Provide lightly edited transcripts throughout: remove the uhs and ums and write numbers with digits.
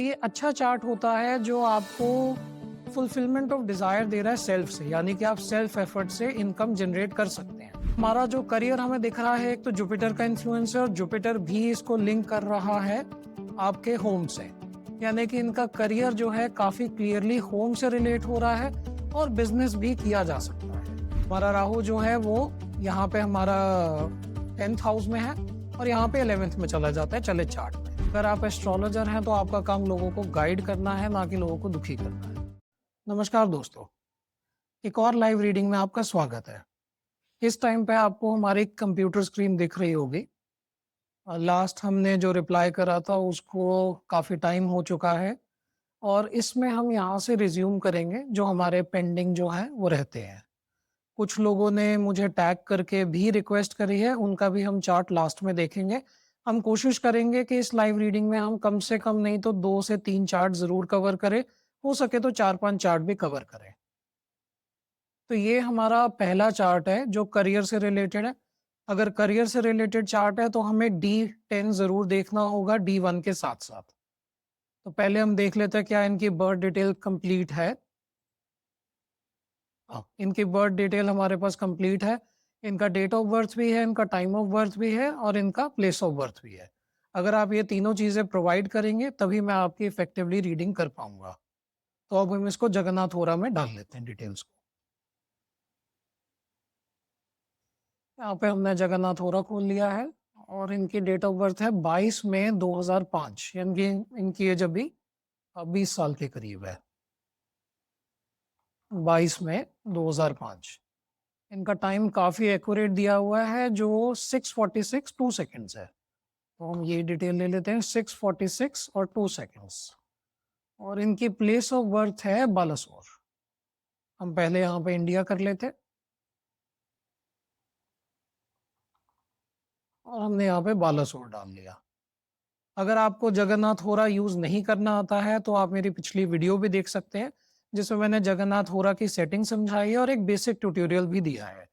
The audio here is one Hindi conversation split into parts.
ये अच्छा चार्ट होता है जो आपको फुलफिलमेंट ऑफ डिजायर दे रहा है सेल्फ से, यानी कि आप सेल्फ एफर्ट से इनकम जनरेट कर सकते हैं। हमारा जो करियर हमें दिख रहा है, एक तो जुपिटर का इन्फ्लुएंस है और जुपिटर भी इसको लिंक कर रहा है आपके होम से, यानी कि इनका करियर जो है काफी क्लियरली होम से रिलेट हो रहा है और बिजनेस भी किया जा सकता है। हमारा राहु जो है वो यहाँ पे हमारा 10th हाउस में है और यहाँ पे 11th में चला जाता है चले चार्ट में। अगर आप एस्ट्रोलॉजर हैं तो आपका काम लोगों को गाइड करना है, ना कि लोगों को दुखी करना है। नमस्कार दोस्तों, एक और लाइव रीडिंग में आपका स्वागत है। इस टाइम पे आपको हमारी कंप्यूटर स्क्रीन दिख रही होगी। लास्ट हमने जो रिप्लाई करा था उसको काफ़ी टाइम हो चुका है और इसमें हम यहाँ से रिज्यूम करेंगे जो हमारे पेंडिंग जो है वो रहते हैं। कुछ लोगों ने मुझे टैग करके भी रिक्वेस्ट करी है, उनका भी हम चार्ट लास्ट में देखेंगे। हम कोशिश करेंगे कि इस लाइव रीडिंग में हम कम से कम नहीं तो 2 से 3 चार्ट ज़रूर कवर करें, हो सके तो 4-5 चार्ट भी कवर करें। तो ये हमारा पहला चार्ट है जो करियर से रिलेटेड है। अगर करियर से रिलेटेड चार्ट है तो हमें D10 ज़रूर देखना होगा D1 के साथ-साथ। तो पहले हम देख लेते हैं क्या इनकी बर्थ डिटेल कंप्लीट है। इनकी बर्थ डिटेल हमारे पास कंप्लीट है। इनका डेट ऑफ बर्थ भी है, इनका टाइम ऑफ बर्थ भी है और इनका प्लेस ऑफ बर्थ भी है। अगर आप ये तीनों चीज़ें प्रोवाइड करेंगे तभी मैं आपकी इफेक्टिवली रीडिंग कर पाऊंगा। तो अब हम इसको जगन्नाथ होरा में डाल लेते हैं डिटेल्स को। यहाँ पे हमने जगन्नाथ होरा खोल लिया है और इनकी डेट ऑफ बर्थ है 22 मई 2005, यानी इनकी एज अभी 20 साल के करीब है। 22 मई 2005। इनका टाइम काफ़ी एक्यूरेट दिया हुआ है जो 6:46 2 सेकेंड्स है। तो हम ये डिटेल ले लेते हैं, 6:46 और 2 सेकेंड्स। और इनकी प्लेस ऑफ बर्थ है बालासोर। हम पहले यहाँ पे इंडिया कर लेते और हमने यहाँ पे बालासोर डाल लिया। अगर आपको जगन्नाथ होरा यूज नहीं करना आता है तो आप मेरी पिछली वीडियो भी देख सकते हैं जिसमें मैंने जगन्नाथ होरा की सेटिंग समझाई है और एक बेसिक ट्यूटोरियल भी दिया है।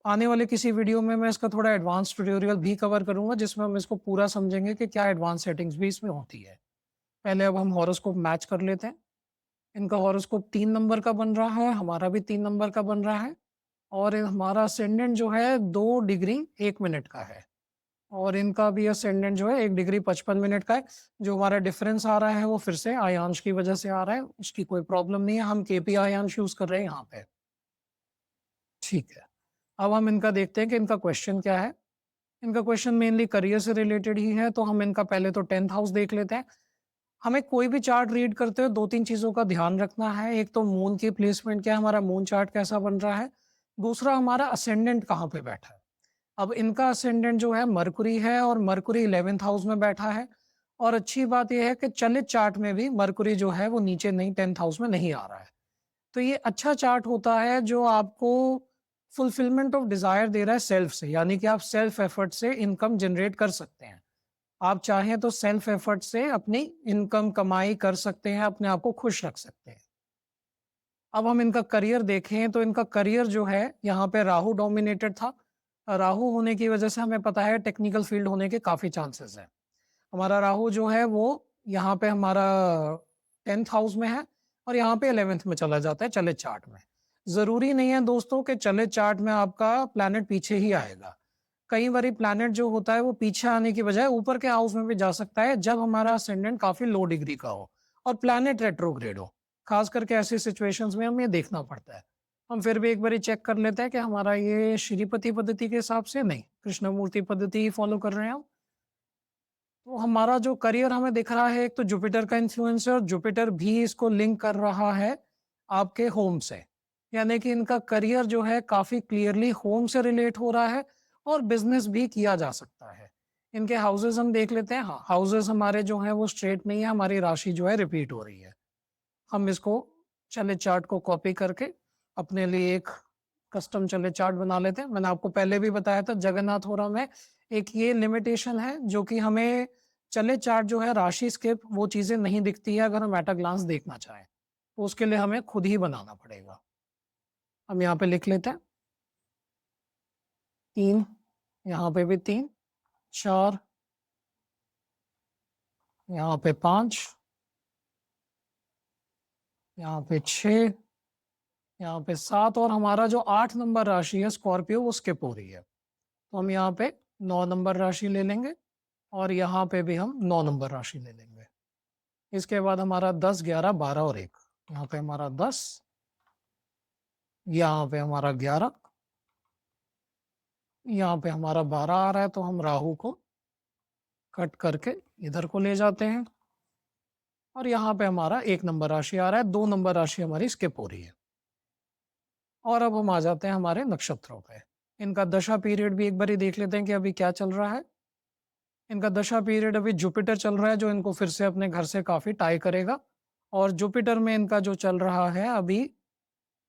आने वाले किसी वीडियो में मैं इसका थोड़ा एडवांस ट्यूटोरियल भी कवर करूंगा जिसमें हम इसको पूरा समझेंगे कि क्या एडवांस सेटिंग्स भी इसमें होती है। पहले अब हम हॉरोस्कोप मैच कर लेते हैं। इनका हॉरोस्कोप 3 नंबर का बन रहा है, हमारा भी 3 नंबर का बन रहा है और हमारा असेंडेंट जो है 2 डिग्री 1 मिनट का है और इनका भी असेंडेंट जो है 1 डिग्री 55 मिनट का है। जो हमारा डिफरेंस आ रहा है वो फिर से आयांश की वजह से आ रहा है, उसकी कोई प्रॉब्लम नहीं है। हम केपी आयांश यूज कर रहे हैं यहाँ पे। ठीक है, अब हम इनका देखते हैं कि इनका क्वेश्चन क्या है। इनका क्वेश्चन मेनली करियर से रिलेटेड ही है, तो हम इनका पहले तो 10th हाउस देख लेते हैं। हमें कोई भी चार्ट रीड करते हुए 2-3 चीज़ों का ध्यान रखना है। एक तो मून की प्लेसमेंट क्या है, हमारा मून चार्ट कैसा बन रहा है। दूसरा हमारा असेंडेंट कहाँ पे बैठा है। अब इनका असेंडेंट जो है मरकुरी है और मरकुरी 11th हाउस में बैठा है। और अच्छी बात यह है कि चलित चार्ट में भी मरकुरी जो है वो नीचे नहीं 10th हाउस में नहीं आ रहा है। तो ये अच्छा चार्ट होता है जो आपको फुलफिलमेंट ऑफ डिजायर दे रहा है सेल्फ से, यानी कि आप सेल्फ एफर्ट से इनकम जनरेट कर सकते हैं। आप चाहें तो सेल्फ एफर्ट से अपनी इनकम कमाई कर सकते हैं, अपने आप को खुश रख सकते हैं। अब हम इनका करियर देखें तो इनका करियर जो है यहाँ पे राहु डोमिनेटेड था। राहु होने की वजह से हमें पता है टेक्निकल फील्ड होने के काफी चांसेस हैं। हमारा राहु जो है वो यहाँ पे हमारा 10th हाउस में है और यहाँ पे 11th में चला जाता है चलित चार्ट में। जरूरी नहीं है दोस्तों कि चलित चार्ट में आपका प्लैनेट पीछे ही आएगा। कई बार प्लैनेट जो होता है वो पीछे आने की बजाय ऊपर के हाउस में भी जा सकता है जब हमारा असेंडेंट काफी लो डिग्री का हो और प्लैनेट रेट्रोग्रेड हो। खास करके ऐसी सिचुएशंस में हमें ये देखना पड़ता है। हम फिर भी एक बार चेक कर लेते हैं कि हमारा ये श्रीपति पद्धति के हिसाब से नहीं, कृष्णमूर्ति पद्धति ही फॉलो कर रहे हैं हम। तो हमारा जो करियर हमें दिख रहा है, एक तो जुपिटर का इन्फ्लुएंस है और जुपिटर भी इसको लिंक कर रहा है आपके होम से, यानी कि इनका करियर जो है काफी क्लियरली होम से रिलेट हो रहा है और बिजनेस भी किया जा सकता है। इनके हाउसेस हम देख लेते हैं। हाँ, हाउसेस हमारे जो हैं वो स्ट्रेट नहीं है, हमारी राशि जो है रिपीट हो रही है। हम इसको चले चार्ट को कॉपी करके अपने लिए एक कस्टम चले चार्ट बना लेते हैं। मैंने आपको पहले भी बताया था जगन्नाथ होरा में एक ये लिमिटेशन है जो कि हमें चले चार्ट जो है राशि स्किप वो चीजें नहीं दिखती है अगर हम एट अ ग्लांस देखना चाहें, तो उसके लिए हमें खुद ही बनाना पड़ेगा। हम यहाँ पे लिख लेते हैं 3, यहाँ पे भी 3, 4, यहाँ पे 5 यहाँ पे 6, यहाँ पे 7 और हमारा जो 8 नंबर राशि है स्कॉर्पियो वो स्किप हो रही है। तो हम यहाँ पे 9 नंबर राशि ले लेंगे और यहाँ पे भी हम 9 नंबर राशि ले लेंगे। इसके बाद हमारा 10, 11, 12 और 1। यहाँ पे हमारा 10, यहाँ पे हमारा 11, यहाँ पे हमारा 12 आ रहा है तो हम राहु को कट करके इधर को ले जाते हैं और यहाँ पे हमारा 1 नंबर राशि आ रहा है, 2 नंबर राशि हमारी स्किप हो रही है। और अब हम आ जाते हैं हमारे नक्षत्रों पे। इनका दशा पीरियड भी एक बारी देख लेते हैं कि अभी क्या चल रहा है। इनका दशा पीरियड अभी जुपिटर चल रहा है जो इनको फिर से अपने घर से काफ़ी टाई करेगा और जुपिटर में इनका जो चल रहा है अभी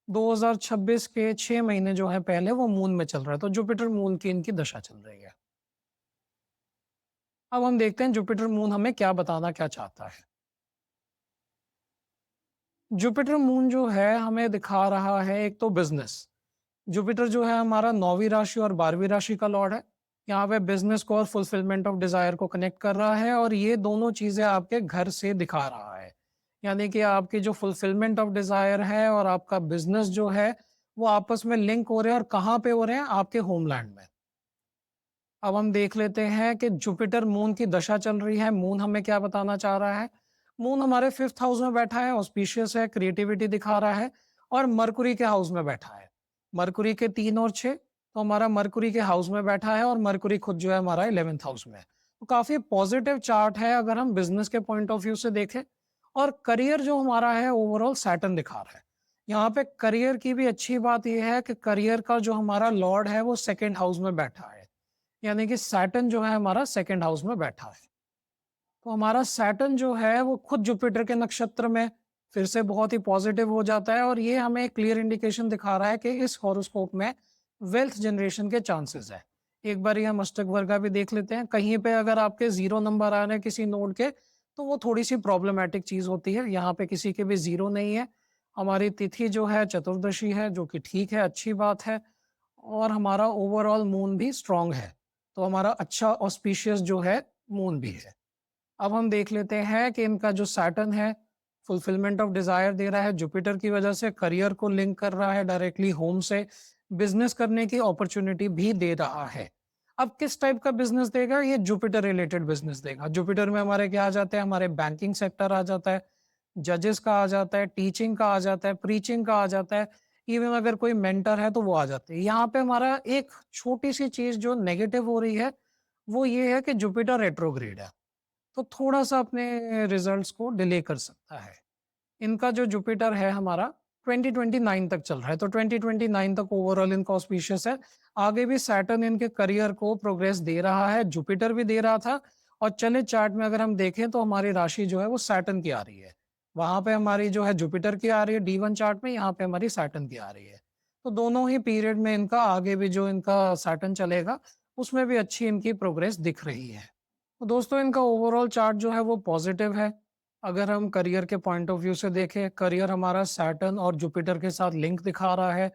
2026 के 6 महीने जो है पहले वो मून में चल रहा है, तो जुपिटर मून की इनकी दशा चल रही है। अब हम देखते हैं जुपिटर मून हमें क्या बताना क्या चाहता है। जुपिटर मून जो है हमें दिखा रहा है एक तो बिजनेस। जुपिटर जो है हमारा 9वीं राशि और 12वीं राशि का लॉर्ड है। यहाँ पे बिजनेस को और फुलफिलमेंट ऑफ डिजायर को कनेक्ट कर रहा है और ये दोनों चीजें आपके घर से दिखा रहा है। यानी कि आपकी जो फुलफिलमेंट ऑफ डिजायर है और आपका बिजनेस जो है वो आपस में लिंक हो रहे हैं और कहाँ पे हो रहे हैं? आपके होमलैंड में। अब हम देख लेते हैं कि जुपिटर मून की दशा चल रही है। मून हमें क्या बताना चाह रहा है? मून हमारे 5th हाउस में बैठा है, ऑस्पिशियस है, क्रिएटिविटी दिखा रहा है और मरकुरी के हाउस में बैठा है। मरकुरी के 3 और 6, तो हमारा मरकुरी के हाउस में बैठा है और मरकुरी खुद जो है हमारा 11th हाउस में है। तो काफी पॉजिटिव चार्ट है अगर हम बिजनेस के पॉइंट ऑफ व्यू से देखें। और करियर जो हमारा है ओवरऑल सैटर्न दिखा रहा है। यहाँ पे करियर की भी अच्छी बात यह है कि करियर का जो हमारा लॉर्ड है वो 2nd हाउस में बैठा है। यानी कि सैटर्न जो है हमारा 2nd हाउस में बैठा है। तो हमारा सैटर्न जो है वो खुद जुपिटर के नक्षत्र में फिर से बहुत ही पॉजिटिव हो जाता है और ये हमें क्लियर इंडिकेशन दिखा रहा है कि इस हॉरोस्कोप में वेल्थ जनरेशन के चांसेस है। एक बार हम अष्टक वर्गा भी देख लेते हैं। कहीं पे अगर आपके 0 नंबर आ रहे हैं किसी नोड के तो वो थोड़ी सी प्रॉब्लमेटिक चीज होती है। यहाँ पे किसी के भी 0 नहीं है। हमारी तिथि जो है चतुर्दशी है जो कि ठीक है, अच्छी बात है। और हमारा ओवरऑल मून भी स्ट्रांग है, तो हमारा अच्छा ऑस्पिशियस जो है मून भी है। अब हम देख लेते हैं कि इनका जो सैटर्न है फुलफिलमेंट ऑफ डिजायर दे रहा है, जुपिटर की वजह से करियर को लिंक कर रहा है डायरेक्टली होम से, बिजनेस करने की अपॉर्चुनिटी भी दे रहा है। अब किस टाइप का बिजनेस देगा? ये जुपिटर रिलेटेड बिजनेस देगा। जुपिटर में हमारे क्या आ जाते हैं? हमारे बैंकिंग सेक्टर आ जाता है, जजेस का आ जाता है, टीचिंग का आ जाता है, प्रीचिंग का आ जाता है, इवन अगर कोई मेंटर है तो वो आ जाते हैं। यहाँ पे हमारा एक छोटी सी चीज जो नेगेटिव हो रही है वो ये है कि जुपिटर रेट्रोग्रेड है, तो थोड़ा सा अपने रिजल्ट्स को डिले कर सकता है। इनका जो जुपिटर है हमारा 2029 तक चल रहा है, तो 2029 तक ओवरऑल इनका ऑस्पिशियस है। आगे भी सैटर्न इनके करियर को प्रोग्रेस दे रहा है, जुपिटर भी दे रहा था। और चले चार्ट में अगर हम देखें तो हमारी राशि जो है वो सैटर्न की आ रही है। वहां पे हमारी जो है जुपिटर की आ रही है D1 चार्ट में, यहाँ पे हमारी सैटर्न की आ रही है। तो दोनों ही पीरियड में इनका आगे भी जो इनका सैटर्न चलेगा उसमें भी अच्छी इनकी प्रोग्रेस दिख रही है। तो दोस्तों इनका ओवरऑल चार्ट जो है वो पॉजिटिव है। अगर हम करियर के पॉइंट ऑफ व्यू से देखें, करियर हमारा सैटर्न और जुपिटर के साथ लिंक दिखा रहा है।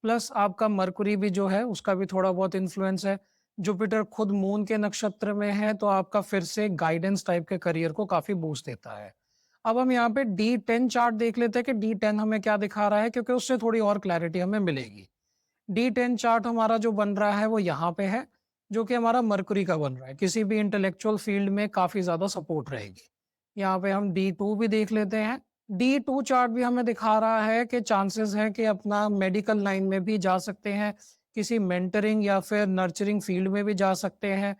प्लस आपका मरकुरी भी जो है उसका भी थोड़ा बहुत इन्फ्लुएंस है। जुपिटर खुद मून के नक्षत्र में है तो आपका फिर से गाइडेंस टाइप के करियर को काफी बूस्ट देता है। अब हम यहाँ पे D10 चार्ट देख लेते हैं कि D10 हमें क्या दिखा रहा है, क्योंकि उससे थोड़ी और क्लैरिटी हमें मिलेगी। D10 चार्ट हमारा जो बन रहा है वो यहाँ पे है, जो कि हमारा मरकुरी का बन रहा है। किसी भी इंटेलेक्चुअल फील्ड में काफी ज्यादा सपोर्ट रहेगी। यहाँ पे हम D2 भी देख लेते हैं। D2 चार्ट भी हमें दिखा रहा है कि चांसेस है कि अपना मेडिकल लाइन में भी जा सकते हैं, किसी मेंटरिंग या फिर नर्चरिंग फील्ड में भी जा सकते हैं।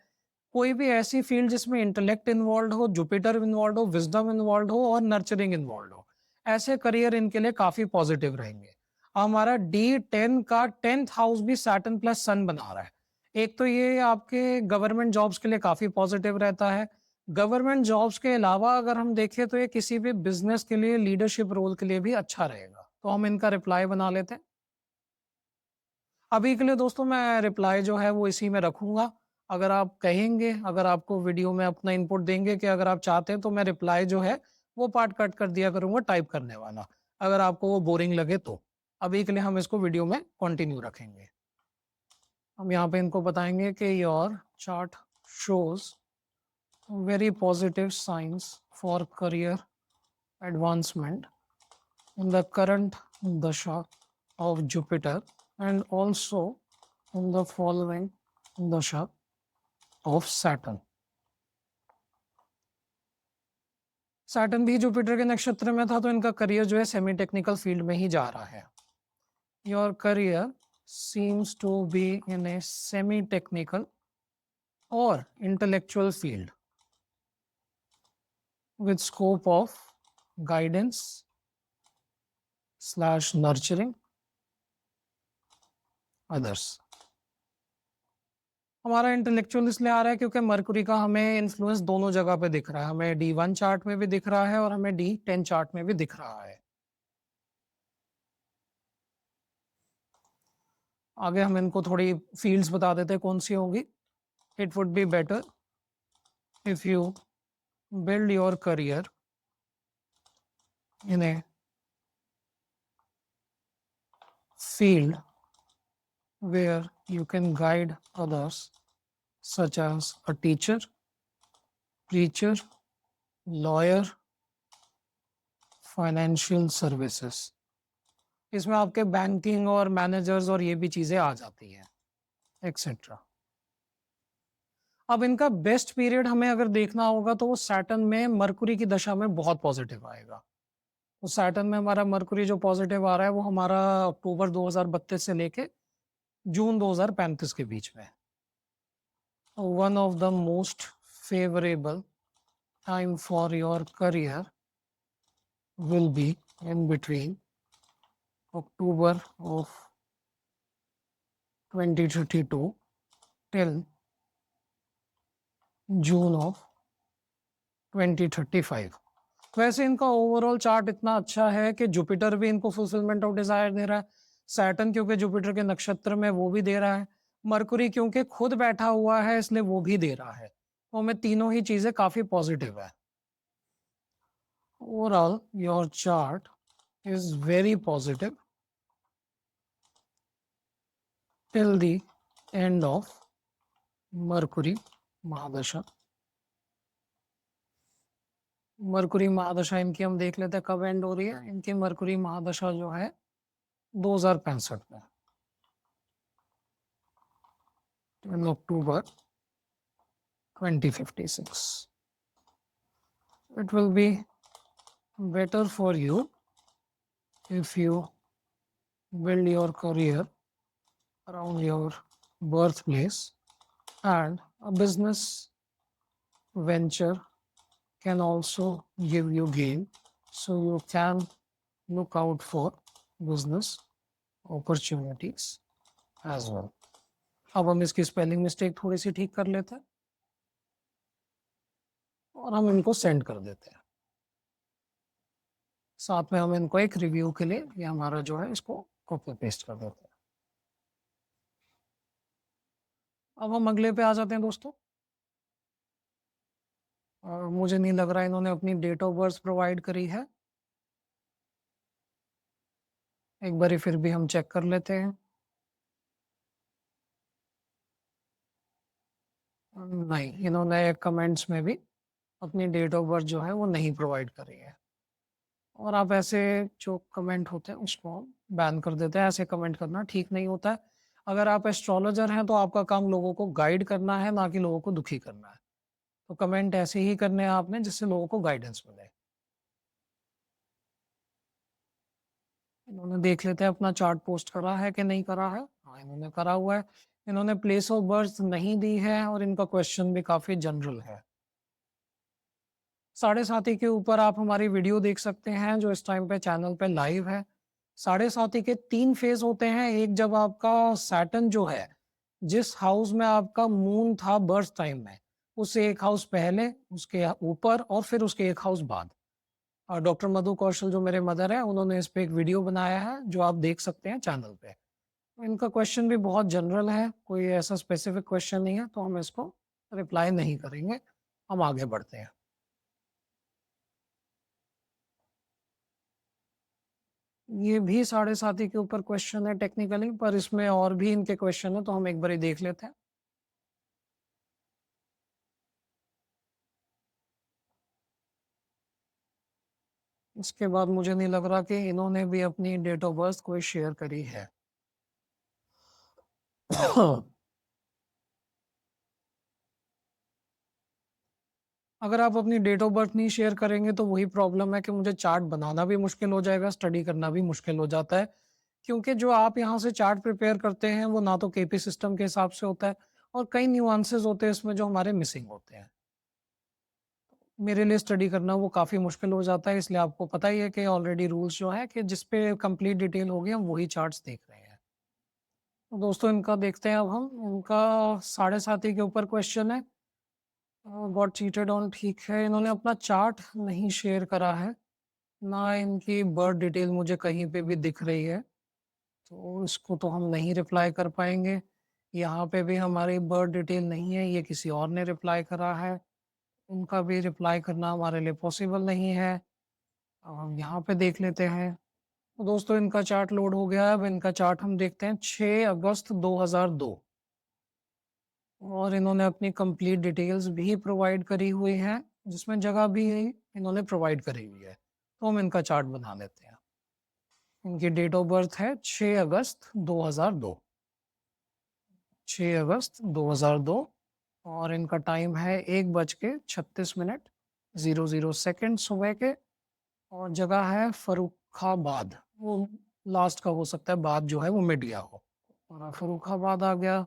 कोई भी ऐसी फील्ड जिसमें इंटेलेक्ट इन्वॉल्व हो, जुपिटर इन्वॉल्व हो, विजडम इन्वॉल्व हो और नर्चरिंग इन्वॉल्व हो, ऐसे करियर इनके लिए काफी पॉजिटिव रहेंगे। हमारा D10 का 10th हाउस भी सैटर्न प्लस सन बना रहा है। एक तो ये आपके गवर्नमेंट जॉब्स के लिए काफी पॉजिटिव रहता है। गवर्नमेंट जॉब्स के अलावा अगर हम देखें तो ये किसी भी बिजनेस के लिए, लीडरशिप रोल के लिए भी अच्छा रहेगा। तो हम इनका रिप्लाई बना लेते हैं। अभी के लिए दोस्तों मैं रिप्लाई जो है वो इसी में रखूंगा। अगर आप कहेंगे, अगर आपको वीडियो में अपना इनपुट देंगे कि अगर आप चाहते हैं तो मैं रिप्लाई जो है वो पार्ट कट कर दिया करूंगा टाइप करने वाला, अगर आपको वो बोरिंग लगे तो। अभी के लिए हम इसको वीडियो में कंटिन्यू रखेंगे। हम यहाँ पे इनको बताएंगे कि your chart shows very positive science for career advancement in the current dasha of Jupiter and also in the following dasha of Saturn. Saturn भी जुपिटर के नक्षत्र में था, तो इनका करियर जो है सेमी टेक्निकल फील्ड में ही जा रहा है. Your career seems to be in a semi technical और intellectual field with scope of guidance slash nurturing others. हमारा इंटेलेक्चुअल इसलिए आ रहा है क्योंकि मरकुरी का हमें इन्फ्लुएंस दोनों जगह पे दिख रहा है. हमें D1 चार्ट में भी दिख रहा है और हमें D10 चार्ट में भी दिख रहा है. आगे हम इनको थोड़ी फील्ड्स बता देते हैं कौन सी होंगी. It would be better if you build your career in a field where you can guide others, such as a teacher, preacher, lawyer, financial services. इसमें आपके बैंकिंग और मैनेजर्स और ये भी चीजें आ जाती हैं, एक्सेट्रा. अब इनका बेस्ट पीरियड हमें अगर देखना होगा तो वो सैटर्न में मरकुरी की दशा में बहुत पॉजिटिव आएगा. तो सैटर्न में हमारा मरकुरी जो पॉजिटिव आ रहा है वो हमारा अक्टूबर 2032 से लेके जून 2035 के बीच में. One of the most favourable time for your career will be in between October of 2032 till June of 2035. वैसे इनका ओवरऑल चार्ट इतना अच्छा है कि जुपिटर भी इनको फुलफिलमेंट ऑफ डिजायर दे रहा है. सैटर्न क्योंकि जुपिटर के नक्षत्र में वो भी दे रहा है. मरकुरी क्योंकि खुद बैठा हुआ है इसलिए वो भी दे रहा है. तो हमें तीनों ही चीजें काफी पॉजिटिव है. Overall your chart is very positive till the end of Mercury mahadasha. Mercury mahadasha इनकी हम देख लेते हैं कब एंड हो रही है. इनकी मरकुरी महादशा जो है 2065 में, in October 2056. It will be better for you if you build your career around your birthplace, and a business venture can also give you gain, so you can look out for business opportunities as well. अब हम इसकी स्पेलिंग मिस्टेक थोड़ी सी ठीक कर लेते हैं और हम इनको सेंड कर देते हैं. साथ में हम इनको एक रिव्यू के लिए ये हमारा जो है इसको कॉपी पेस्ट कर देते हैं. अब हम अगले पे आ जाते हैं दोस्तों. और मुझे नहीं लग रहा है इन्होंने अपनी डेट ऑफ बर्थ प्रोवाइड करी है. एक बार फिर भी हम चेक कर लेते हैं. नहीं, इन्होंने कमेंट्स में भी अपनी डेट ऑफ बर्थ जो है वो नहीं प्रोवाइड करी है. और आप ऐसे जो कमेंट होते हैं उसको बैन कर देते हैं. ऐसे कमेंट करना ठीक नहीं होता है. अगर आप एस्ट्रोलॉजर हैं तो आपका काम लोगों को गाइड करना है, ना कि लोगों को दुखी करना है. तो कमेंट ऐसे ही करने हैं आपने जिससे लोगों को गाइडेंस मिले. इन्होंने देख लेते हैं अपना चार्ट पोस्ट करा है कि नहीं करा है. हाँ, इन्होंने करा हुआ है. इन्होंने प्लेस ऑफ बर्थ नहीं दी है और इनका क्वेश्चन भी काफी जनरल है. 7:30 के ऊपर आप हमारी वीडियो देख सकते हैं जो इस टाइम पे चैनल पे लाइव है. 7:30 के 3 फेज होते हैं. एक जब आपका सैटर्न जो है जिस हाउस में आपका मून था बर्थ टाइम में, उससे एक हाउस पहले, उसके ऊपर और फिर उसके एक हाउस बाद. और डॉक्टर मधु कौशल जो मेरे मदर है उन्होंने इस पे एक वीडियो बनाया है जो आप देख सकते हैं चैनल पे. इनका क्वेश्चन भी बहुत जनरल है, कोई ऐसा स्पेसिफिक क्वेश्चन नहीं है, तो हम इसको रिप्लाई नहीं करेंगे. हम आगे बढ़ते हैं. ये भी 7:30 के ऊपर क्वेश्चन है टेक्निकली, पर इसमें और भी इनके क्वेश्चन है तो हम एक बार देख लेते हैं. इसके बाद मुझे नहीं लग रहा कि इन्होंने भी अपनी डेट ऑफ बर्थ कोई शेयर करी है। अगर आप अपनी डेट ऑफ बर्थ नहीं शेयर करेंगे तो वही प्रॉब्लम है कि मुझे चार्ट बनाना भी मुश्किल हो जाएगा, स्टडी करना भी मुश्किल हो जाता है। क्योंकि जो आप यहाँ से चार्ट प्रिपेयर करते हैं वो ना तो केपी सिस्टम के हिसाब से होता है और कई न्यूआंसेस होते हैं इसमें जो हमारे मिसिंग होते हैं। मेरे लिए स्टडी करना वो काफ़ी मुश्किल हो जाता है, इसलिए आपको पता ही है कि ऑलरेडी रूल्स जो है कि जिस पे कंप्लीट डिटेल होगी हम वही चार्ट्स देख रहे हैं। तो दोस्तों इनका देखते हैं अब हम, इनका 7.5 के ऊपर क्वेश्चन है। गॉट चीटेड ऑन, ठीक है, इन्होंने अपना चार्ट नहीं शेयर करा है, ना इनकी बर्थ डिटेल मुझे कहीं पे भी दिख रही है, तो इसको तो हम नहीं रिप्लाई कर पाएंगे। यहाँ पे भी हमारी बर्थ डिटेल नहीं है, ये किसी और ने रिप्लाई करा है, उनका भी रिप्लाई करना हमारे लिए पॉसिबल नहीं है। अब हम यहाँ पे देख लेते हैं। तो दोस्तों इनका चार्ट लोड हो गया है, अब इनका चार्ट हम देखते हैं 6 अगस्त 2002 और इन्होंने अपनी कंप्लीट डिटेल्स भी प्रोवाइड करी हुई है, जिसमें जगह भी इन्होंने प्रोवाइड करी हुई है। तो हम इनका चार्ट बना लेते हैं। इनकी डेट ऑफ बर्थ है 6 अगस्त 2002, 6 अगस्त 2002 और इनका टाइम है 1:36 0 0 सेकेंड सुबह के और जगह है फर्रुखाबाद। वो लास्ट का हो सकता है, बाद जो है वो मिड गया हो और फर्रुखाबाद आ गया।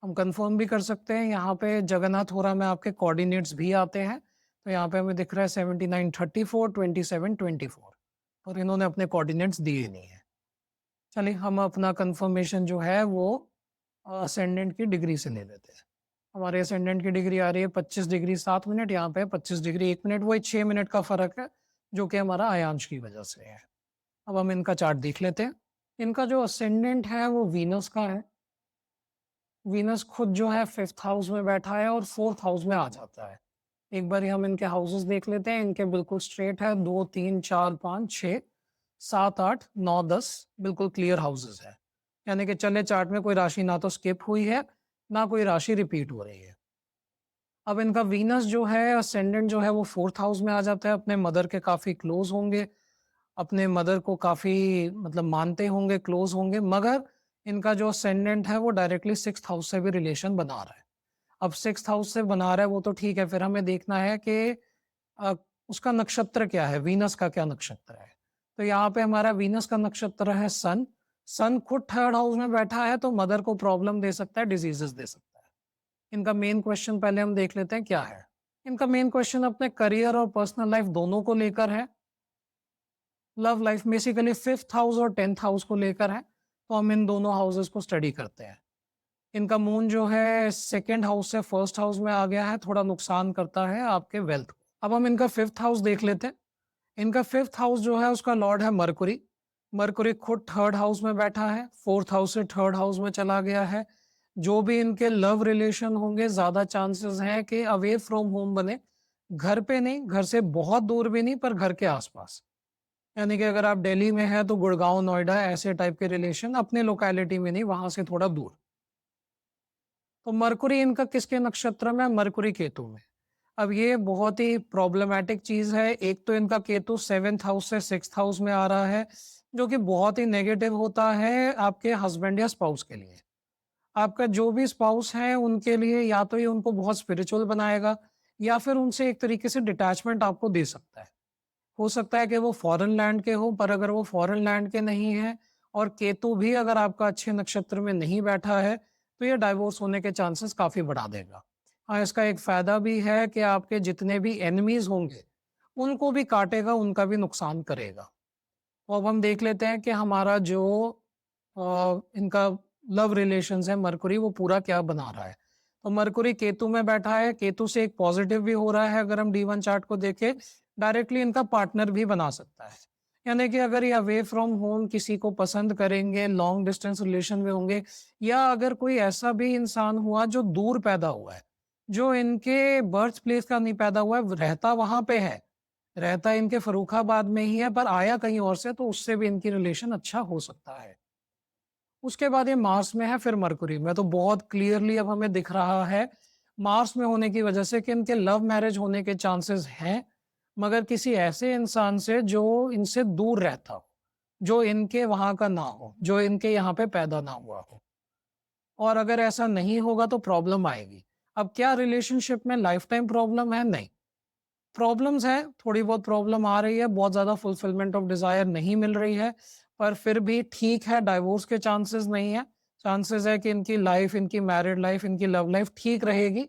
हम कंफर्म भी कर सकते हैं, यहाँ पे जगन्नाथपुरा में आपके कोऑर्डिनेट्स भी आते हैं। तो यहाँ पे हमें दिख रहा है 7934 2724 और इन्होंने अपने कोऑर्डिनेट्स दिए नहीं है। चलिए हम अपना कंफर्मेशन जो है वो असेंडेंट की डिग्री से ले लेते हैं। हमारे असेंडेंट की डिग्री आ रही है 25 डिग्री 7 मिनट, यहाँ पे 25 डिग्री 1 मिनट, वही 6 मिनट का फर्क है जो कि हमारा आयांश की वजह से है। अब हम इनका चार्ट देख लेते हैं। इनका जो असेंडेंट है वो वीनस का है। वीनस खुद जो है 5th हाउस में बैठा है और 4th हाउस में आ जाता है। एक बार हम इनके हाउसेस देख लेते हैं, इनके बिल्कुल स्ट्रेट है, 2 3 4 5 6 7 8 9 10 बिल्कुल क्लियर हाउसेस है। यानी कि चले चार्ट में कोई राशि ना तो स्किप हुई है ना कोई राशि रिपीट हो रही है। अब इनका वीनस जो है असेंडेंट जो है वो 4th हाउस में आ जाता है, अपने मदर के काफ़ी क्लोज होंगे, अपने मदर को काफ़ी मतलब मानते होंगे, क्लोज होंगे, मगर इनका जो असेंडेंट है वो डायरेक्टली 6th हाउस से भी रिलेशन बना रहा है। अब 6th हाउस से बना रहा है वो तो ठीक है, फिर हमें देखना है कि अ, उसका नक्षत्र क्या है, वीनस का क्या नक्षत्र है। तो यहाँ पे हमारा वीनस का नक्षत्र है सन। सन खुद 3rd हाउस में बैठा है तो मदर को प्रॉब्लम दे सकता है, डिजीजेस दे सकता है। इनका मेन क्वेश्चन पहले हम देख लेते हैं क्या है। इनका मेन क्वेश्चन अपने करियर और पर्सनल लाइफ दोनों को लेकर है। Love life basically 5th house और 10th हाउस को लेकर है, तो हम इन दोनों हाउसेस को स्टडी करते हैं। इनका मून जो है 2nd हाउस से 1st हाउस में आ गया है, थोड़ा नुकसान करता है आपके वेल्थ को। अब हम इनका 5th हाउस देख लेते हैं। इनका 5th हाउस जो है उसका लॉर्ड है मरकुरी। मरकुरी खुद 3rd हाउस में बैठा है, 4th हाउस से 3rd हाउस में चला गया है। जो भी इनके लव रिलेशन होंगे ज्यादा चांसेस हैं कि अवे फ्रॉम होम बने, घर पे नहीं, घर से बहुत दूर भी नहीं, पर घर के आसपास। यानी कि अगर आप दिल्ली में हैं तो गुड़गांव, नोएडा ऐसे टाइप के रिलेशन, अपने लोकेलिटी में नहीं, वहां से थोड़ा दूर। तो मरकुरी इनका किसके नक्षत्र में? मरकुरी केतु में। अब ये बहुत ही प्रॉब्लमैटिक चीज है। एक तो इनका केतु 7th हाउस से 6th हाउस में आ रहा है, जो कि बहुत ही नेगेटिव होता है आपके हस्बैंड या स्पाउस के लिए। आपका जो भी स्पाउस है उनके लिए या तो ये उनको बहुत स्पिरिचुअल बनाएगा या फिर उनसे एक तरीके से डिटैचमेंट आपको दे सकता है। हो सकता है कि वो फॉरेन लैंड के हो, पर अगर वो फॉरेन लैंड के नहीं है और केतु भी अगर आपका अच्छे नक्षत्र में नहीं बैठा है, तो ये डाइवोर्स होने के चांसेस काफ़ी बढ़ा देगा। हाँ, इसका एक फ़ायदा भी है कि आपके जितने भी एनिमीज़ होंगे, उनको भी काटेगा, उनका भी नुकसान करेगा। तो अब हम देख लेते हैं कि हमारा जो इनका लव रिलेशंस है मरकुरी, वो पूरा क्या बना रहा है। तो मरकुरी केतु में बैठा है, केतु से एक पॉजिटिव भी हो रहा है, अगर हम D1 चार्ट को देखें, डायरेक्टली इनका पार्टनर भी बना सकता है। यानी कि अगर ये अवे फ्रॉम होम किसी को पसंद करेंगे, लॉन्ग डिस्टेंस रिलेशन में होंगे, या अगर कोई ऐसा भी इंसान हुआ जो दूर पैदा हुआ है, जो इनके बर्थ प्लेस का नहीं पैदा हुआ है, रहता वहां पे है, रहता इनके फर्रुखाबाद में ही है, पर आया कहीं और से, तो उससे भी इनकी रिलेशन अच्छा हो सकता है। उसके बाद ये मार्स में है, फिर मरकुरी में, तो बहुत क्लियरली अब हमें दिख रहा है मार्स में होने की वजह से कि इनके लव मैरिज होने के चांसेस हैं। मगर किसी ऐसे इंसान से जो इनसे दूर रहता हो, जो इनके वहाँ का ना हो, जो इनके यहाँ पे पैदा ना हुआ हो। और अगर ऐसा नहीं होगा तो प्रॉब्लम आएगी। अब क्या रिलेशनशिप में लाइफ टाइम प्रॉब्लम है? नहीं। प्रॉब्लम्स हैं, थोड़ी बहुत प्रॉब्लम आ रही है, बहुत ज़्यादा फुलफिलमेंट ऑफ डिज़ायर नहीं मिल रही है, पर फिर भी ठीक है, डाइवोर्स के चांसेस नहीं है। चांसेस है कि इनकी लाइफ, इनकी मैरिड लाइफ, इनकी लव लाइफ ठीक रहेगी।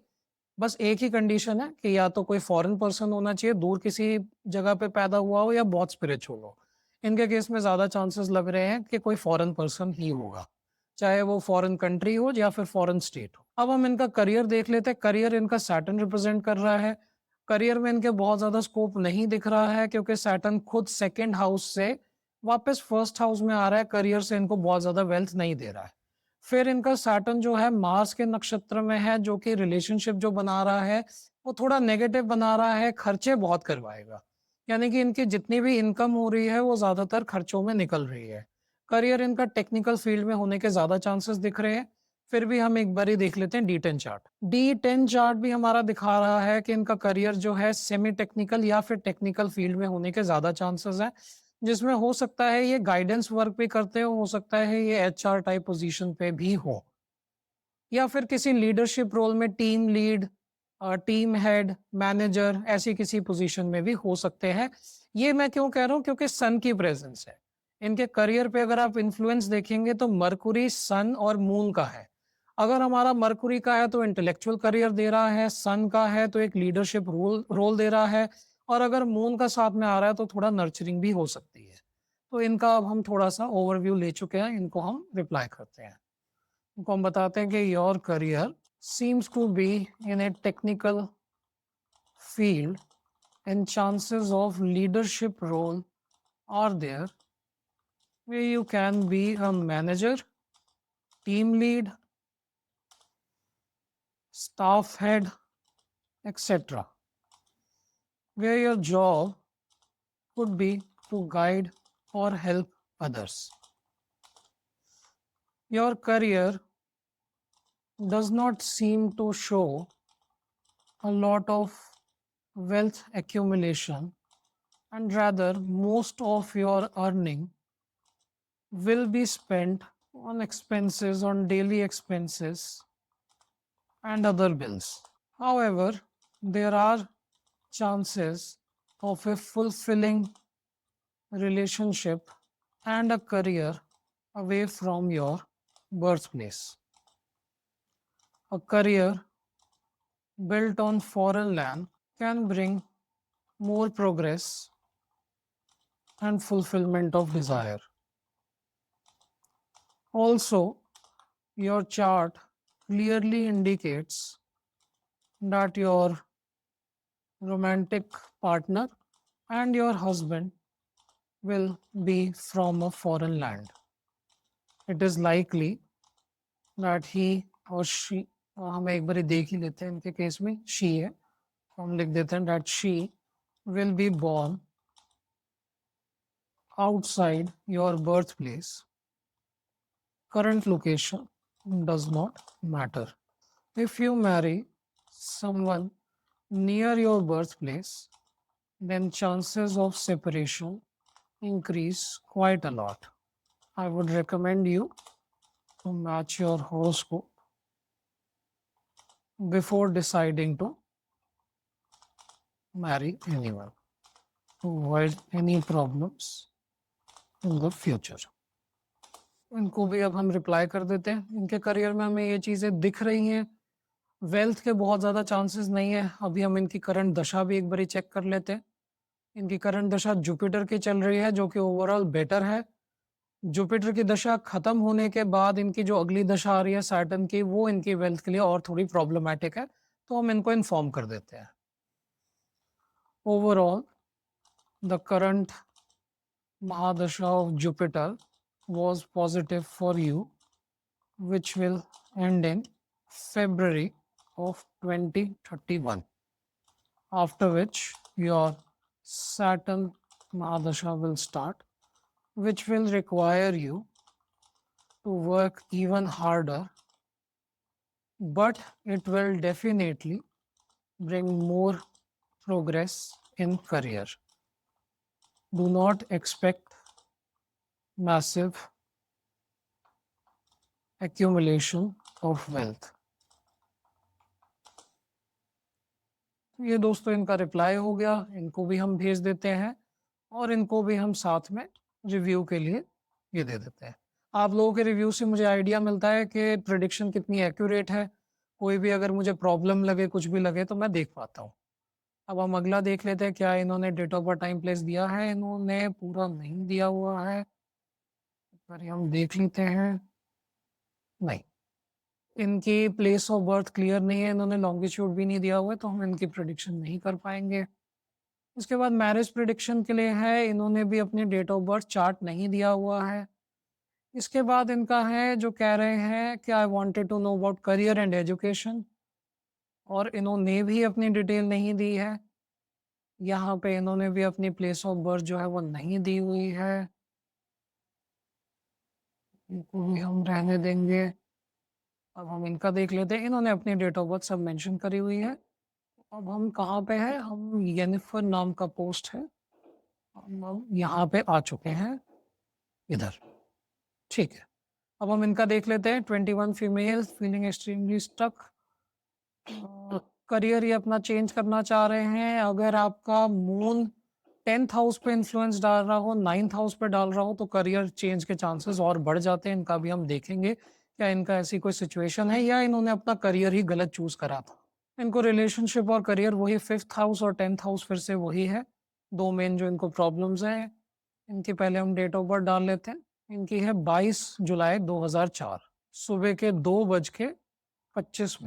बस एक ही कंडीशन है कि या तो कोई फॉरेन पर्सन होना चाहिए, दूर किसी जगह पे पैदा हुआ हो या बहुत स्पिरिचुअल हो। इनके केस में ज़्यादा चांसेस लग रहे हैं कि कोई फॉरेन पर्सन ही होगा, चाहे वो फॉरेन कंट्री हो या फिर फॉरेन स्टेट हो। अब हम इनका करियर देख लेते हैं। करियर इनका सैटर्न रिप्रेजेंट कर रहा है। करियर में इनके बहुत ज़्यादा स्कोप नहीं दिख रहा है क्योंकि सैटर्न खुद सेकंड हाउस से वापस फर्स्ट हाउस में आ रहा है, करियर से इनको बहुत ज़्यादा वेल्थ नहीं दे रहा है। फिर इनका सैटर्न जो है मार्स के नक्षत्र में है, जो कि रिलेशनशिप जो बना रहा है, वो थोड़ा नेगेटिव बना रहा है, खर्चे बहुत करवाएगा। यानी कि इनकी जितनी भी इनकम हो रही है, वो ज़्यादातर खर्चों में निकल रही है। करियर इनका टेक्निकल फील्ड में होने के ज़्यादा चांसेस दिख रहे हैं। फिर भी हम एक बारी देख लेते हैं D10 चार्ट। D10 चार्ट भी हमारा दिखा रहा है कि इनका करियर जो है सेमी टेक्निकल या फिर टेक्निकल फील्ड में होने के ज़्यादा चांसेस हैं, जिसमें हो सकता है ये गाइडेंस वर्क भी करते हो सकता है ये HR टाइप पोजीशन पे भी हो, या फिर किसी लीडरशिप रोल में team lead, team head, manager ऐसी किसी पोजीशन में भी हो सकते हैं। ये मैं क्यों कह रहा हूँ? क्योंकि सन की प्रेजेंस है। इनके करियर पे अगर आप इन्फ्लुएंस देखेंगे तो मरकुरी, सन और मून का है। अगर हमारा मरकुरी का है तो इंटेलेक्चुअल करियर दे रहा है, सन का है तो एक लीडरशिप रोल रोल दे रहा है, और अगर मून का साथ में आ रहा है तो थोड़ा नर्चरिंग भी हो सकती है। तो इनका अब हम थोड़ा सा ओवरव्यू ले चुके हैं, इनको हम रिप्लाई करते हैं। इनको हम बताते हैं कि your career seems to be in a technical field and chances of leadership role are there where you can be a manager, team lead, staff head, etc. Where your job could be to guide or help others. Your career does not seem to show a lot of wealth accumulation, and rather most of your earning will be spent on expenses, on daily expenses and other bills. However, there are chances of a fulfilling relationship and a career away from your birthplace. A career built on foreign land can bring more progress and fulfillment of desire. Also, your chart clearly indicates that your romantic partner and your husband will be from a foreign land. It is likely that he or she, हम एक बार देख ही लेते हैं, इनके केस में she है, तो हम लिख देते हैं that she will be born outside your birthplace. Current location does not matter. If you marry someone near your birthplace, then chances of separation increase quite a lot. I would recommend you to match your horoscope before deciding to marry anyone to avoid any problems in the future. इनको भी अब हम रिप्लाई कर देते हैं। इनके करियर में हमें ये चीज़ें दिख रही हैं। वेल्थ के बहुत ज़्यादा चांसेस नहीं है। अभी हम इनकी करंट दशा भी एक बारी चेक कर लेते हैं। इनकी करंट दशा जुपिटर की चल रही है, जो कि ओवरऑल बेटर है। जुपिटर की दशा खत्म होने के बाद इनकी जो अगली दशा आ रही है सैटर्न की, वो इनकी वेल्थ के लिए और थोड़ी प्रॉब्लमैटिक है, तो हम इनको इन्फॉर्म कर देते हैं। Overall the current Mahadasha of Jupiter was positive for you, which will end in February of 2031. After which your Saturn Mahadasha will start, which will require you to work even harder, but it will definitely bring more progress in career. Do not expect massive accumulation of wealth. ये दोस्तों इनका रिप्लाई हो गया, इनको भी हम भेज देते हैं और इनको भी हम साथ में रिव्यू के लिए ये दे देते हैं। आप लोगों के रिव्यू से मुझे आइडिया मिलता है कि प्रेडिक्शन कितनी एक्यूरेट है। कोई भी अगर मुझे प्रॉब्लम लगे, कुछ भी लगे तो मैं देख पाता हूँ। अब हम अगला देख लेते हैं, क्या इन्होंने date of birth time place दिया है? इन्होंने पूरा नहीं दिया हुआ है। पर हम देख लेते हैं, नहीं, इनकी प्लेस ऑफ बर्थ क्लियर नहीं है, इन्होंने लॉन्गिट्यूड भी नहीं दिया हुआ है, तो हम इनकी प्रेडिक्शन नहीं कर पाएंगे। इसके बाद मैरिज प्रेडिक्शन के लिए है, इन्होंने भी अपनी डेट ऑफ बर्थ चार्ट नहीं दिया हुआ है। इसके बाद इनका है जो कह रहे हैं कि I wanted to know about career and education, और इन्होंने भी अपनी डिटेल नहीं दी है। यहाँ पे इन्होंने भी अपनी प्लेस ऑफ बर्थ जो है वो नहीं दी हुई है, इनको भी हम रहने देंगे। अब हम इनका देख लेते हैं, इन्होंने अपनी डेट ऑफ बर्थ सब मेंशन करी हुई है। अब हम कहाँ पे हैं? हम येनिफर नाम का पोस्ट है, हम यहाँ पे आ चुके हैं इधर, ठीक है। अब हम इनका देख लेते हैं, 21 female feeling extremely stuck, career ये अपना चेंज करना चाह रहे हैं। अगर आपका मून 10th हाउस पे इन्फ्लुएंस डाल रहा हो, 9th हाउस पे डाल रहा हो, तो करियर चेंज के चांसेस और बढ़ जाते हैं। इनका भी हम देखेंगे क्या इनका ऐसी कोई सिचुएशन है या इन्होंने अपना करियर ही गलत चूज करा था। इनको रिलेशनशिप और करियर वही 5th हाउस और 10th हाउस फिर से वही है, दो मेन जो इनको प्रॉब्लम्स हैं। इनकी पहले हम डेट ऑफ बर्थ डाल लेते हैं। इनकी है 22 जुलाई 2004, सुबह के 2:25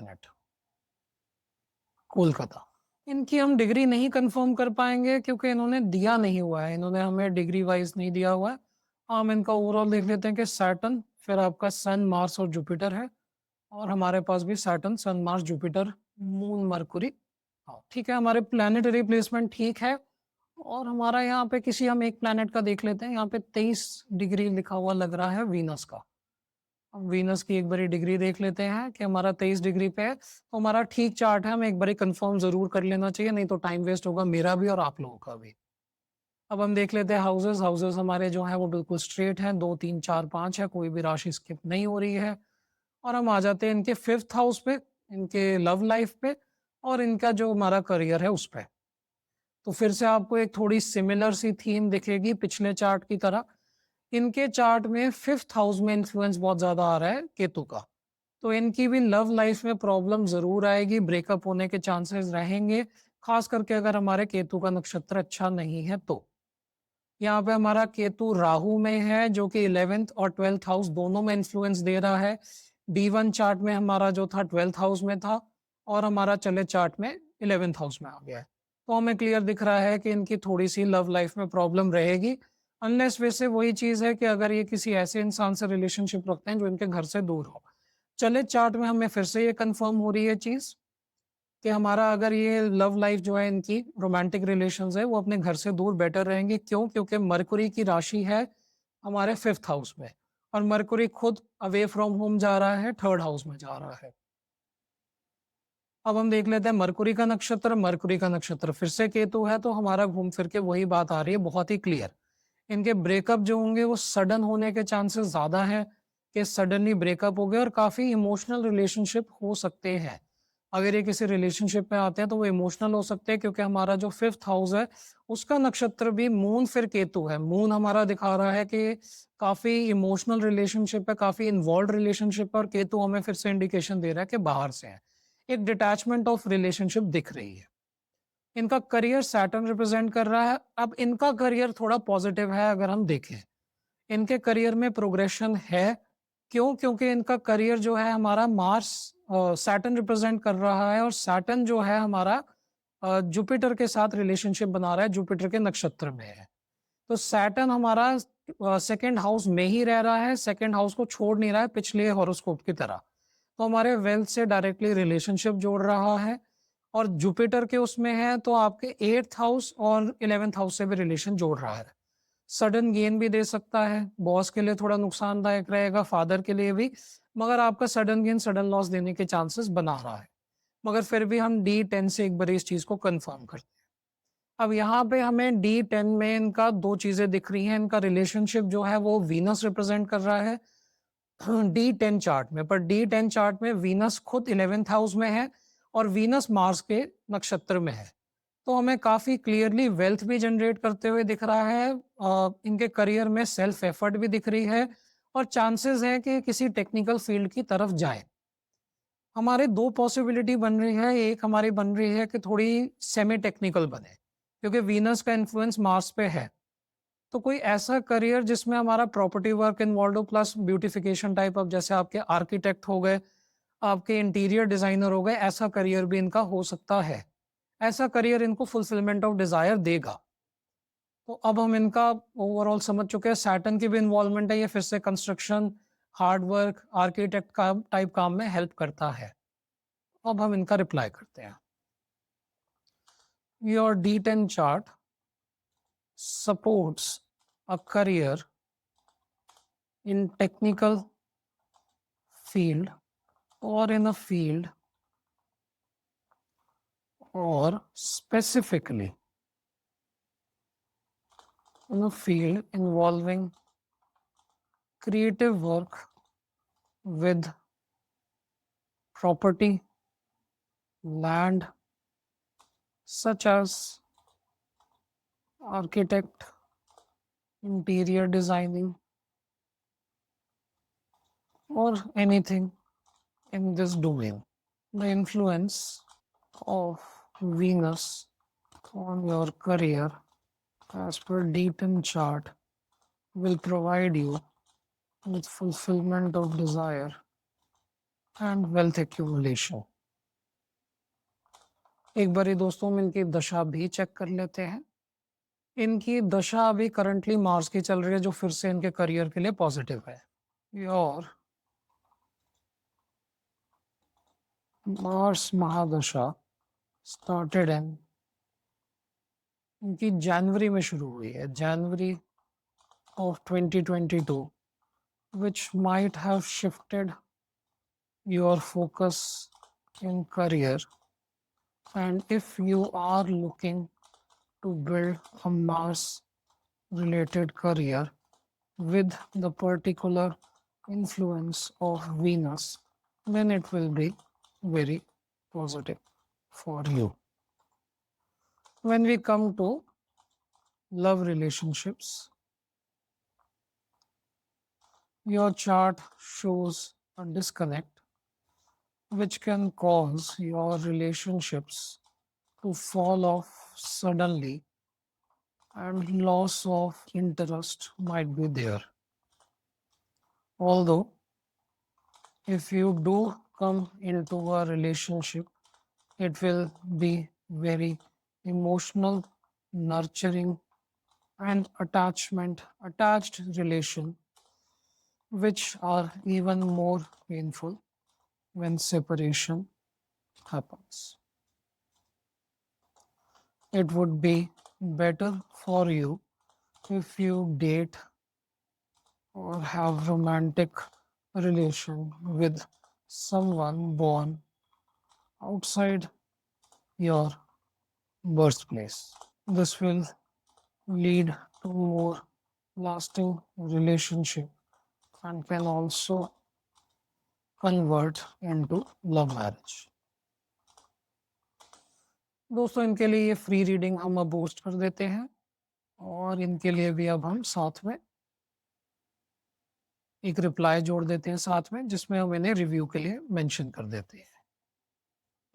कोलकाता। इनकी हम डिग्री नहीं कंफर्म कर पाएंगे क्योंकि इन्होंने दिया नहीं हुआ है, इन्होंने हमें डिग्री वाइज नहीं दिया हुआ है। हम इनका ओवरऑल देख लेते हैं कि सैटर्न, फिर आपका सन, मार्स और जुपिटर है, और हमारे पास भी सैटर्न, सन, मार्स, जुपिटर, मून, मरकुरी। हाँ ठीक है, हमारे प्लानिटरी प्लेसमेंट ठीक है। और हमारा यहाँ पे किसी हम एक प्लैनेट का देख लेते हैं, यहाँ पे 23 डिग्री लिखा हुआ लग रहा है वीनस का। हम वीनस की एक बारी डिग्री देख लेते हैं कि हमारा 23 डिग्री पे है, तो हमारा ठीक चार्ट है। हमें एक बारी कंफर्म जरूर कर लेना चाहिए, नहीं तो टाइम वेस्ट होगा मेरा भी और आप लोगों का भी। अब हम देख लेते हैं हाउसेस। हाउसेस हमारे जो है वो बिल्कुल स्ट्रेट हैं, 2, 3, 4, 5 है, कोई भी राशि स्किप नहीं हो रही है। और हम आ जाते हैं इनके 5th हाउस पे, इनके लव लाइफ पे, और इनका जो हमारा करियर है उस पे। तो फिर से आपको एक थोड़ी सिमिलर सी थीम दिखेगी पिछले चार्ट की तरह। इनके चार्ट में 5th हाउस में इन्फ्लुएंस बहुत ज्यादा आ रहा है केतु का, तो इनकी भी लव लाइफ में प्रॉब्लम जरूर आएगी, ब्रेकअप होने के चांसेस रहेंगे, खास करके अगर हमारे केतु का नक्षत्र अच्छा नहीं है तो। यहाँ पे हमारा केतु राहु में है जो कि 11th और 12th हाउस दोनों में इन्फ्लुएंस दे रहा है। D1 चार्ट में हमारा जो था 12th हाउस में था, और हमारा चले चार्ट में 11th हाउस में आ गया है। तो हमें क्लियर दिख रहा है कि इनकी थोड़ी सी लव लाइफ में प्रॉब्लम रहेगी, अनलेस वैसे वही चीज है कि अगर ये किसी ऐसे इंसान से रिलेशनशिप रखते हैं जो इनके घर से दूर हो। चले चार्ट में हमें फिर से ये कंफर्म हो रही है चीज कि हमारा अगर ये लव लाइफ जो है, इनकी रोमांटिक रिलेशंस है, वो अपने घर से दूर बेटर रहेंगे। क्यों? क्योंकि मरकुरी की राशि है हमारे 5th हाउस में, और मरकुरी खुद अवे फ्रॉम होम जा रहा है, 3rd हाउस में जा रहा है। अब हम देख लेते हैं मरकुरी का नक्षत्र। मरकुरी का नक्षत्र फिर से केतु है, तो हमारा घूम फिर के वही बात आ रही है, बहुत ही क्लियर। इनके ब्रेकअप जो होंगे वो सडन होने के चांसेस ज्यादा है कि सडनली ब्रेकअप हो गए, और काफी इमोशनल रिलेशनशिप हो सकते हैं। अगर ये किसी रिलेशनशिप में आते हैं तो वो इमोशनल हो सकते हैं, क्योंकि हमारा जो 5th हाउस है उसका नक्षत्र भी मून फिर केतु है। मून हमारा दिखा रहा है कि काफी इमोशनल रिलेशनशिप है, काफी इन्वॉल्व रिलेशनशिप है, और केतु हमें फिर से इंडिकेशन दे रहा है कि बाहर से है, एक डिटैचमेंट ऑफ रिलेशनशिप दिख रही है। इनका करियर सैटर्न रिप्रेजेंट कर रहा है। अब इनका करियर थोड़ा पॉजिटिव है, अगर हम देखें इनके करियर में प्रोग्रेशन है। क्यों? क्योंकि इनका करियर जो है हमारा मार्स, सैटर्न रिप्रेजेंट कर रहा है, और सैटर्न जो है हमारा जुपिटर के साथ रिलेशनशिप बना रहा है, जुपिटर के नक्षत्र में है। तो सैटर्न हमारा 2nd हाउस में ही रह रहा है, 2nd हाउस को छोड़ नहीं रहा है पिछले हॉरोस्कोप की तरह। तो हमारे वेल्थ से डायरेक्टली रिलेशनशिप जोड़ रहा है, और जुपिटर के उसमें है तो आपके 8th हाउस और 11th हाउस से भी रिलेशन जोड़ रहा है। सडन गेन भी दे सकता है, बॉस के लिए थोड़ा नुकसानदायक रहेगा, फादर के लिए भी, मगर आपका सडन गेन सडन लॉस देने के चांसेस बना रहा है। मगर फिर भी हम D10 से एक बार इस चीज को कंफर्म करते हैं। अब यहाँ पे हमें D10 में इनका 2 चीज़ें दिख रही हैं, इनका रिलेशनशिप जो है वो वीनस रिप्रेजेंट कर रहा है D10 चार्ट में, पर D10 चार्ट में वीनस खुद 11th हाउस में है और वीनस मार्स के नक्षत्र में है। तो हमें काफ़ी क्लियरली वेल्थ भी जनरेट करते हुए दिख रहा है, इनके करियर में सेल्फ एफर्ट भी दिख रही है और चांसेस है कि किसी टेक्निकल फील्ड की तरफ जाएँ। हमारे 2 पॉसिबिलिटी बन रही है, एक हमारी बन रही है कि थोड़ी सेमी टेक्निकल बने, क्योंकि वीनस का इन्फ्लुएंस मार्स पे है। तो कोई ऐसा करियर जिसमें हमारा प्रॉपर्टी वर्क इन्वॉल्व हो प्लस ब्यूटिफिकेशन टाइप, अब जैसे आपके आर्किटेक्ट हो गए, आपके इंटीरियर डिजाइनर हो गए, ऐसा करियर भी इनका हो सकता है। ऐसा करियर इनको फुलफिलमेंट ऑफ डिजायर देगा। तो अब हम इनका ओवरऑल समझ चुके हैं, सैटर्न की भी इन्वॉल्वमेंट है, ये फिर से कंस्ट्रक्शन, हार्ड वर्क, आर्किटेक्ट का टाइप काम में हेल्प करता है। अब हम इनका रिप्लाई करते हैं। Your D10 chart supports a career in technical field or in a field or specifically in a field involving creative work with property, land, such as architect, interior designing, or anything in this domain. The influence of Venus on your career as per D10 chart will provide you with fulfillment of desire and wealth accumulation. एक बारी दोस्तों हम इनकी दशा भी चेक कर लेते हैं। इनकी दशा अभी करंटली मार्स की चल रही है, जो फिर से इनके करियर के लिए पॉजिटिव है। योर मार्स महादशा स्टार्टेड इन, इनकी जनवरी में शुरू हुई है, जनवरी of 2022, which might have shifted your focus in career. And if you are looking to build a Mars related career with the particular influence of Venus, then it will be very positive for you. When we come to love relationships, your chart shows a disconnect which can cause your relationships to fall off suddenly, and loss of interest might be there. Although, if you do come into a relationship, it will be very emotional, nurturing, and attached relation, which are even more painful when separation happens. It would be better for you if you date or have romantic relation with someone born outside your birthplace. This will lead to more lasting relationship and can also convert into love marriage. दोस्तों इनके लिए ये फ्री रीडिंग हम अब पोस्ट कर देते हैं और इनके लिए भी अब हम साथ में एक रिप्लाई जोड़ देते हैं साथ में, जिसमें हम इन्हें रिव्यू के लिए मेंशन कर देते हैं।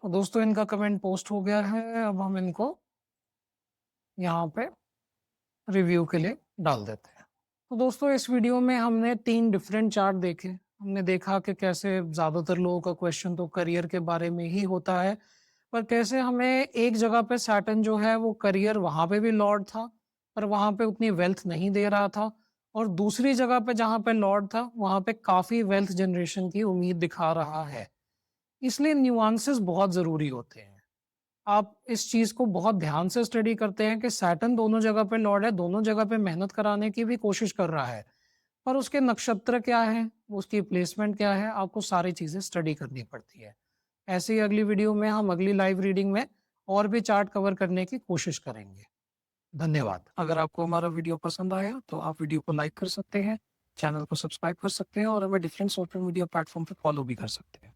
तो दोस्तों इनका कमेंट पोस्ट हो गया है, अब हम इनको यहाँ पे रिव्यू के लिए डाल देते हैं। तो दोस्तों इस वीडियो में हमने 3 डिफरेंट चार्ट देखे। हमने देखा कि कैसे ज़्यादातर लोगों का क्वेश्चन तो करियर के बारे में ही होता है, पर कैसे हमें एक जगह पे सैटर्न जो है वो करियर वहाँ पे भी लॉर्ड था, पर वहाँ पे उतनी वेल्थ नहीं दे रहा था, और दूसरी जगह पे जहाँ पे लॉर्ड था वहाँ पे काफ़ी वेल्थ जनरेशन की उम्मीद दिखा रहा है। इसलिए न्यूआंसेस बहुत ज़रूरी होते हैं। आप इस चीज़ को बहुत ध्यान से स्टडी करते हैं कि सैटर्न दोनों जगह पे लॉर्ड है, दोनों जगह पे मेहनत कराने की भी कोशिश कर रहा है, पर उसके नक्षत्र क्या है, उसकी प्लेसमेंट क्या है, आपको सारी चीज़ें स्टडी करनी पड़ती है। ऐसे ही अगली वीडियो में हम अगली लाइव रीडिंग में और भी चार्ट कवर करने की कोशिश करेंगे। धन्यवाद। अगर आपको हमारा वीडियो पसंद आया तो आप वीडियो को लाइक कर सकते हैं, चैनल को सब्सक्राइब कर सकते हैं और हमें डिफरेंट सोशल मीडिया प्लेटफ़ॉर्म पे फॉलो भी कर सकते हैं।